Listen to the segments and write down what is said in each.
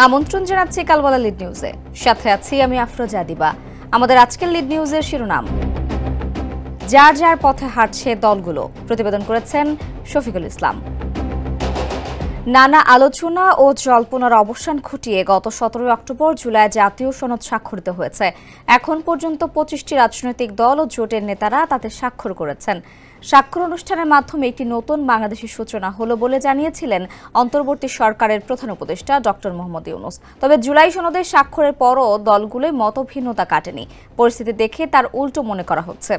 আমন্ত্রণ জানাচ্ছি কালবেলা লিড নিউজে। সাথে আছি আমি আফরোজা দিবা। আমাদের আজকের লিড নিউজের শিরোনাম, যার যার পথে হাঁটছে দলগুলো, প্রতিবেদন করেছেন শফিকুল ইসলাম। নানা আলোচনা ও জল্পনার অবসান ঘটিয়ে গত 17 অক্টোবর জুলাই জাতীয় সনদ স্বাক্ষরিত হয়েছে। এখন পর্যন্ত 25টি রাজনৈতিক দল ও জোটের নেতারা তাতে স্বাক্ষর করেছেন। স্বাক্ষর অনুষ্ঠানের মাধ্যমে একটি নতুন বাংলাদেশের সূচনা হলো বলে জানিয়েছিলেন অন্তর্বর্তী সরকারের প্রধান উপদেষ্টা ডক্টর মোহাম্মদ ইউনূস। তবে জুলাই সনদের স্বাক্ষরের পরও দলগুলোয় মতভিন্নতা কাটেনি। পরিস্থিতি দেখে তার উল্টো মনে করা হচ্ছে।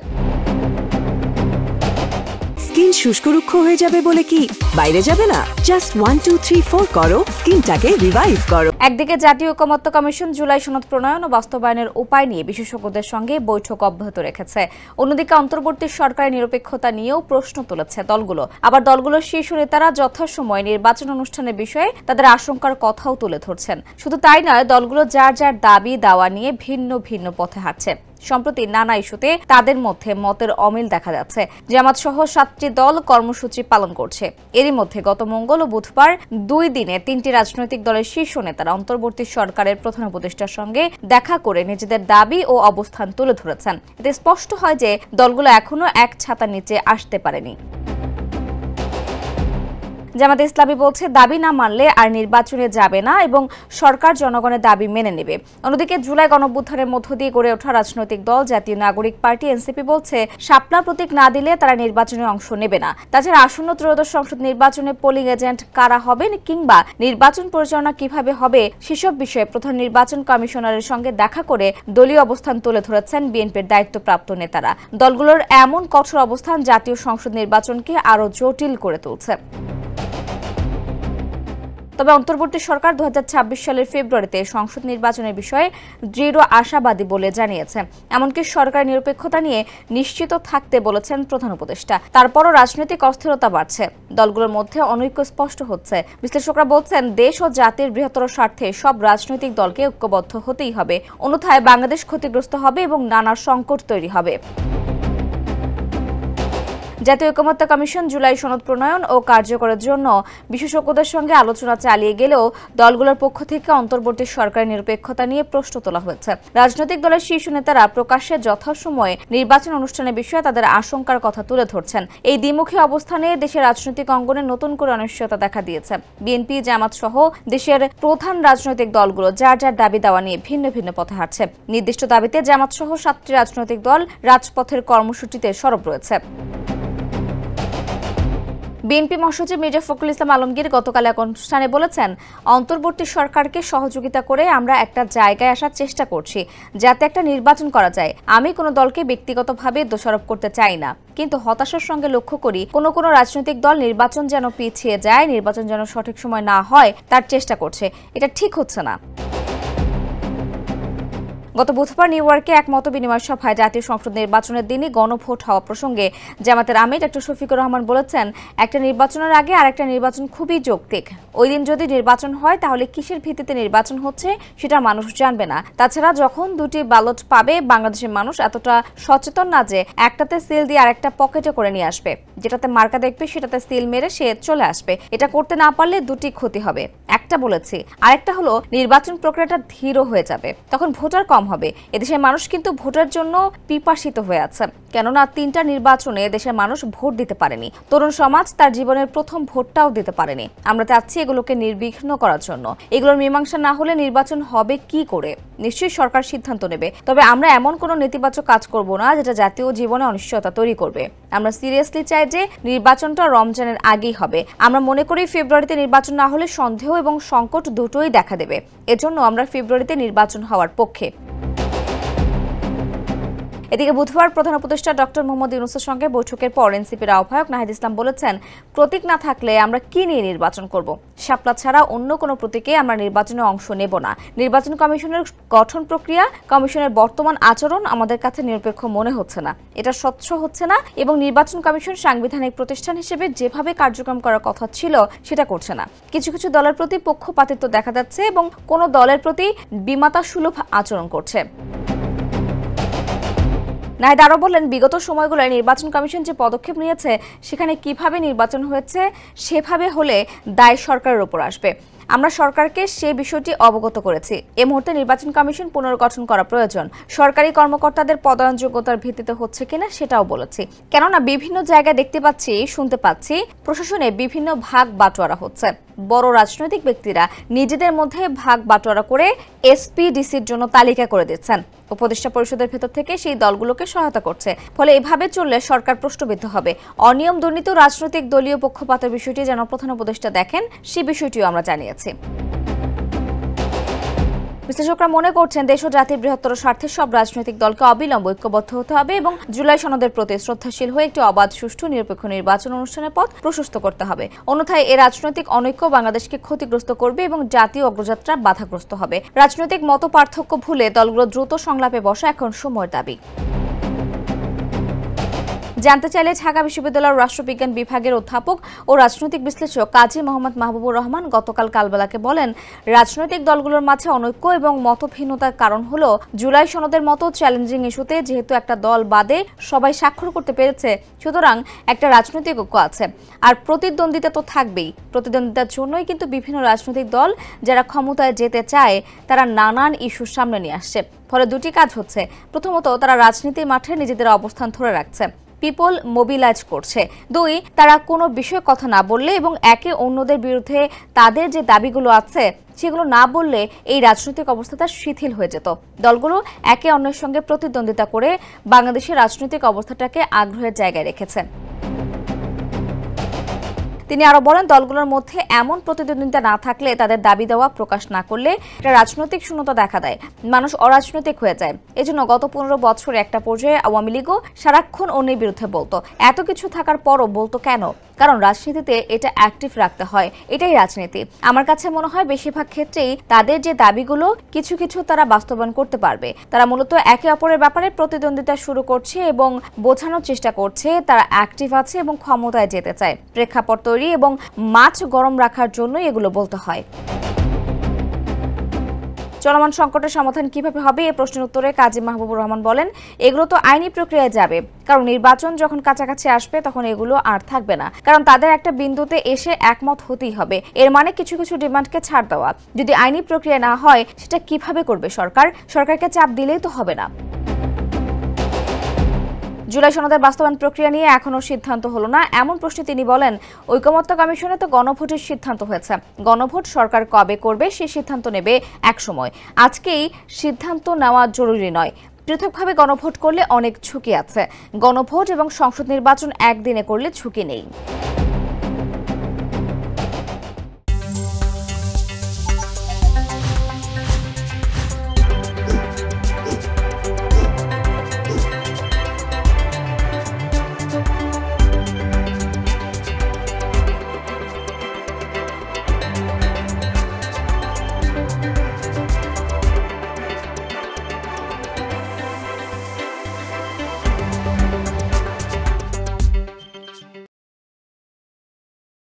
স্কিন শুষ্ক রুক্ষ হয়ে যাবে বলে কি বাইরে যাবে না? জাস্ট 1 2 3 4 করো, স্কিনটাকে রিভাইভ করো। একদিকে জাতীয় ঐকমত্য কমিশন জুলাই সনদ প্রণয়ন ও বাস্তবায়নের উপায় নিয়ে বিশেষজ্ঞদের সঙ্গে বৈঠক অব্যাহত রেখেছে। অন্যদিকে অন্তর্বর্তী সরকারের নিরপেক্ষতা নিয়েও প্রশ্ন তুলেছে দলগুলো। আবার দলগুলোর শীর্ষ নেতারা যথাসময়ে নির্বাচন অনুষ্ঠানের বিষয়ে তাদের আশঙ্কার কথাও তুলে ধরছেন। শুধু তাই নয়, দলগুলো যার যার দাবি দাওয়া নিয়ে ভিন্ন ভিন্ন পথে হাঁটছে। সম্প্রতি নানা ইস্যুতে তাদের মধ্যে মতের অমিল দেখা যাচ্ছে। জামাত সহ 7টি দল কর্মসূচি পালন করছে। এরই মধ্যে গত মঙ্গল ও বুধবার 2 দিনে 3টি রাজনৈতিক দলের শীর্ষ নেতারা অন্তর্বর্তী সরকারের প্রধান উপদেষ্টার সঙ্গে দেখা করে নিজেদের দাবি ও অবস্থান তুলে ধরেছেন। এতে স্পষ্ট হয় যে দলগুলো এখনো এক ছাতার নিচে আসতে পারেনি। জামাতে ইসলামী বলছে, দাবি না মানলে আর নির্বাচনে যাবে না এবং সরকার জনগণের দাবি মেনে নেবে। অন্যদিকে জুলাই গণঅভ্যুত্থানের মধ্য দিয়ে গড়ে ওঠা রাজনৈতিক দল জাতীয় নাগরিক পার্টি এনসিপি বলছে, শাপলা প্রতীক না দিলে তারা নির্বাচনে অংশ নেবে না। তাছাড়া আসন্ন ত্রয়োদশ সংসদ নির্বাচনে পোলিং এজেন্ট কারা হবেন কিংবা নির্বাচন পরিচালনা কিভাবে হবে সেসব বিষয়ে প্রধান নির্বাচন কমিশনারের সঙ্গে দেখা করে দলীয় অবস্থান তুলে ধরেছেন বিএনপির দায়িত্বপ্রাপ্ত নেতারা। দলগুলোর এমন কঠোর অবস্থান জাতীয় সংসদ নির্বাচনকে আরও জটিল করে তুলছে। তবে অন্তর্বর্তী সরকার 2026 সালের ফেব্রুয়ারিতে সংসদ নির্বাচনের বিষয়ে দৃঢ় আশাবাদী বলে জানিয়েছে। এমনকি সরকার নিরপেক্ষতা নিয়ে নিশ্চিত থাকতে বলেছেন প্রধান উপদেষ্টা। তারপরও রাজনৈতিক অস্থিরতা বাড়ছে, দলগুলোর মধ্যে অনৈক্য স্পষ্ট হচ্ছে। বিশ্লেষকরা বলছেন, দেশ ও জাতির বৃহত্তর স্বার্থে সব রাজনৈতিক দলকে ঐক্যবদ্ধ হতেই হবে, অন্যথায় বাংলাদেশ ক্ষতিগ্রস্ত হবে এবং নানা সংকট তৈরি হবে। জাতীয় ঐকমত্য কমিশন জুলাই সনদ প্রণয়ন ও কার্যকরের জন্য বিশেষজ্ঞদের সঙ্গে আলোচনা চালিয়ে গেলেও দলগুলোর পক্ষ থেকে অন্তর্বর্তী সরকারের নিরপেক্ষতা নিয়ে প্রশ্ন তোলা হয়েছে। রাজনৈতিক দলের শীর্ষ নেতারা প্রকাশ্যে যথাসময়ে নির্বাচন অনুষ্ঠানের বিষয়ে তাদের আশঙ্কার কথা তুলে ধরছেন। এই দ্বিমুখী অবস্থানে দেশের রাজনৈতিক অঙ্গনে নতুন করে অনিশ্চয়তা দেখা দিয়েছে। বিএনপি, জামাত সহ দেশের প্রধান রাজনৈতিক দলগুলো যার যার দাবি দাওয়া নিয়ে ভিন্ন ভিন্ন পথে হাঁটছে। নির্দিষ্ট দাবিতে জামাত সহ 7টি রাজনৈতিক দল রাজপথের কর্মসূচিতে সরব রয়েছে। বিএনপি মহাসচিব মির্জা ফখরুল ইসলাম আলমগীর গতকাল এক অনুষ্ঠানে বলেছেন, অন্তর্বর্তী সরকারকে সহযোগিতা করে আমরা একটা জায়গায় আসার চেষ্টা করছি যাতে একটা নির্বাচন করা যায়। আমি কোনো দলকে ব্যক্তিগতভাবে দোষারোপ করতে চাই না, কিন্তু হতাশার সঙ্গে লক্ষ্য করি কোনো রাজনৈতিক দল নির্বাচন যেন পিছিয়ে যায়, নির্বাচন যেন সঠিক সময় না হয় তার চেষ্টা করছে। এটা ঠিক হচ্ছে না। গত বুধবার নিউ ইয়র্কে এক মতবিনিময় সভায় জাতীয় সংসদ নির্বাচনের দিনই গণভোট হওয়া প্রসঙ্গে জামাতের আমির ডক্টর শফিকুর রহমান বলেছেন, একটা নির্বাচনের আগে আরেকটা নির্বাচন খুবই যৌক্তিক। ওই দিন যদি নির্বাচন হয় তাহলে কিসের ভিত্তিতে নির্বাচন হচ্ছে সেটা মানুষ জানবে না। তাছাড়া যখন 2টি ব্যালট পাবে, বাংলাদেশের মানুষ এতটা সচেতন না যে একটাতে সিল দিয়ে আরেকটা পকেটে করে নিয়ে আসবে। যেটাতে মার্কা দেখবে সেটাতে সিল মেরে সে চলে আসবে। এটা করতে না পারলে 2টি ক্ষতি হবে। একটা বলেছি, আরেকটা হলো নির্বাচন প্রক্রিয়াটা ধীর হয়ে যাবে, তখন ভোটার কম হবে। এদেশের মানুষ কিন্তু ভোটের জন্য পিপাসিত হয়ে আছে, কেননা 3টা নির্বাচনে দেশের মানুষ ভোট দিতে পারেনি। তরুণ সমাজ তার জীবনের প্রথম ভোটটাও দিতে পারেনি। আমরা চাচ্ছি এগুলোকে নির্বিঘ্ন করার জন্য। এগুলোর মীমাংসা না হলে নির্বাচন হবে কি করে? নিশ্চয়ই সরকার সিদ্ধান্ত নেবে। তবে আমরা এমন কোনো নেতিবাচক কাজ করব না যেটা জাতীয় জীবনে অনিশ্চয়তা তৈরি করবে। আমরা সিরিয়াসলি চাই যে নির্বাচনটা রমজানের আগেই হবে। আমরা মনে করি ফেব্রুয়ারিতে নির্বাচন না হলে সন্দেহ এবং সংকট দুটোই দেখা দেবে। এজন্য আমরা ফেব্রুয়ারিতে নির্বাচন হওয়ার পক্ষে। এদিকে বুধবার প্রধান উপদেষ্টা ডক্টর মোহাম্মদ ইউনূসের সঙ্গে বৈঠকের পর এনসিপির আহ্বায়ক নাহিদ ইসলাম বলেছেন, প্রতীক না থাকলে আমরা কি নিয়ে নির্বাচন করব? শাপলা ছাড়া অন্য কোনো প্রতীকে আমরা নির্বাচনে অংশ নেব না। নির্বাচন কমিশনের গঠন প্রক্রিয়া, কমিশনের বর্তমান আচরণ আমাদের কাছে নিরপেক্ষ মনে হচ্ছে না, এটা স্বচ্ছ হচ্ছে না এবং নির্বাচন কমিশন সাংবিধানিক প্রতিষ্ঠান হিসেবে যেভাবে কার্যক্রম করার কথা ছিল সেটা করছে না। কিছু কিছু দলের প্রতি পক্ষপাতিত্ব দেখা যাচ্ছে এবং কোনো দলের প্রতি বিমাতা সুলভ আচরণ করছে। নাহিদ আরও বললেন, বিগত সময়গুলোয় নির্বাচন কমিশন যে পদক্ষেপ নিয়েছে সেখানে কিভাবে নির্বাচন হয়েছে সেভাবে হলে দায় সরকারের উপর আসবে। আমরা সরকারকে সে বিষয়টি অবগত করেছি। এই মুহূর্তে নির্বাচন কমিশন পুনর্গঠন করা প্রয়োজন। সরকারি কর্মকর্তাদের পদায়ন যোগ্যতার ভিত্তিতে হচ্ছে কিনা সেটাও বলেছি। কেননা বিভিন্ন জায়গায় দেখতে পাচ্ছি, শুনতে পাচ্ছি প্রশাসনে বিভিন্ন ভাগ বাটোয়ারা হচ্ছে। বড় রাজনৈতিক ব্যক্তিরা নিজেদের মধ্যে ভাগ বাটোয়ারা করে এসপিডিসির জন্য তালিকা করে দিচ্ছেন। উপদেষ্টা পরিষদের ভেতর থেকে সেই দলগুলোকে সহায়তা করছে। ফলে এভাবে চললে সরকার প্রশ্নবিদ্ধ হবে। অনিয়ম, দুর্নীতি, রাজনৈতিক দলীয় পক্ষপাতের বিষয়টি যেন প্রধান উপদেষ্টা দেখেন, সেই বিষয়টিও আমরা জানিয়েছি। বিশ্লেষকরা মনে করছেন দেশ ও জাতির বৃহত্তর স্বার্থে সব রাজনৈতিক দলকে অবিলম্বে ঐক্যবদ্ধ হতে হবে এবং জুলাই সনদের প্রতি শ্রদ্ধাশীল হয়ে একটি অবাধ, সুষ্ঠু, নিরপেক্ষ নির্বাচন অনুষ্ঠানের পথ প্রশস্ত করতে হবে। অন্যথায় এই রাজনৈতিক অনৈক্য বাংলাদেশকে ক্ষতিগ্রস্ত করবে এবং জাতীয় অগ্রযাত্রা বাধাগ্রস্ত হবে। রাজনৈতিক মতপার্থক্য ভুলে দলগুলো দ্রুত সংলাপে বসা এখন সময়ের দাবি। জানতে চাইলে ঢাকা বিশ্ববিদ্যালয়ের রাষ্ট্রবিজ্ঞান বিভাগের অধ্যাপক ও রাজনৈতিক বিশ্লেষক কাজী মোহাম্মদ মাহবুবুর রহমান গতকাল কালবেলাকে বলেন, রাজনৈতিক দলগুলোর মাঝে অনৈক্য এবং মতভিন্নতার কারণ হলো জুলাই সনদের মতো চ্যালেঞ্জিং ইস্যুতে যেহেতু একটা দল বাদে সবাই স্বাক্ষর করতে পেরেছে, সুতরাং একটা রাজনৈতিক ঐক্য আছে। আর প্রতিদ্বন্দ্বিতা তো থাকবেই। প্রতিদ্বন্দ্বিতার জন্যই কিন্তু বিভিন্ন রাজনৈতিক দল যারা ক্ষমতায় যেতে চায় তারা নানান ইস্যু সামনে নিয়ে আসছে। ফলে দুটি কাজ হচ্ছে। প্রথমত, তারা রাজনীতির মাঠে নিজেদের অবস্থান ধরে রাখছে, পিপল মোবিলাইজ করছে। দুই, তারা কোনো বিষয়ে কথা না বললে এবং একে অন্যদের বিরুদ্ধে তাদের যে দাবিগুলো আছে সেগুলো না বললে এই রাজনৈতিক অবস্থাটা শিথিল হয়ে যেত। দলগুলো একে অন্যের সঙ্গে প্রতিদ্বন্দ্বিতা করে বাংলাদেশের রাজনৈতিক অবস্থাটাকে আগ্রহের জায়গায় রেখেছে। তিনি আরো বলেন, দলগুলোর মধ্যে এমন প্রতিদ্বন্দ্বিতা না থাকলে, তাদের দাবি দেওয়া প্রকাশ না করলে এটা রাজনৈতিক শূন্যতা দেখা দেয়, মানুষ অরাজনৈতিক হয়ে যায়। এজন্য গত 15 বছরে একটা পর্যায়ে আওয়ামী লীগও সারাক্ষণ অন্যের বিরুদ্ধে বলতো। এত কিছু থাকার পরও বলতো কেন? কারণ রাজনীতিতে এটা অ্যাক্টিভ রাখতে হয়, এটাই রাজনীতি। আমার কাছে মনে হয় বেশিরভাগ ক্ষেত্রেই তাদের যে দাবিগুলো কিছু কিছু তারা বাস্তবায়ন করতে পারবে। তারা মূলত একে অপরের ব্যাপারে প্রতিদ্বন্দ্বিতা শুরু করছে এবং বোঝানোর চেষ্টা করছে তারা অ্যাক্টিভ আছে এবং ক্ষমতায় যেতে চায়। প্রেক্ষাপট তৈরি এবং মাছ গরম রাখার জন্য এগুলো বলতে হয়। চলমান সংকটের সমাধান কিভাবে হবে এই প্রশ্নের উত্তরে কাজী মাহবুবুর রহমান বলেন, এগুলো তো আইনি প্রক্রিয়ায় যাবে। কারণ নির্বাচন যখন কাছাকাছি আসবে তখন এগুলো আর থাকবে না। কারণ তাদের একটা বিন্দুতে এসে একমত হতেই হবে। এর মানে কিছু কিছু ডিমান্ডকে ছাড় দেওয়া। যদি আইনি প্রক্রিয়া না হয় সেটা কিভাবে করবে সরকার? সরকারকে চাপ দিলেই তো হবে না। জুলাই সনদের বাস্তবায়ন প্রক্রিয়া নিয়ে এখনো সিদ্ধান্ত হলো না, এমন প্রশ্নে তিনি বলেন, ঐকমত্য কমিশনে তো গণভোটের সিদ্ধান্ত হয়েছে। গণভোট সরকার কবে করবে সেই সিদ্ধান্ত নেবে এক সময়। আজকেই সিদ্ধান্ত নেওয়া জরুরি নয়। পৃথকভাবে গণভোট করলে অনেক ঝুঁকি আছে। গণভোট এবং সংসদ নির্বাচন একদিনে করলে ঝুঁকি নেই।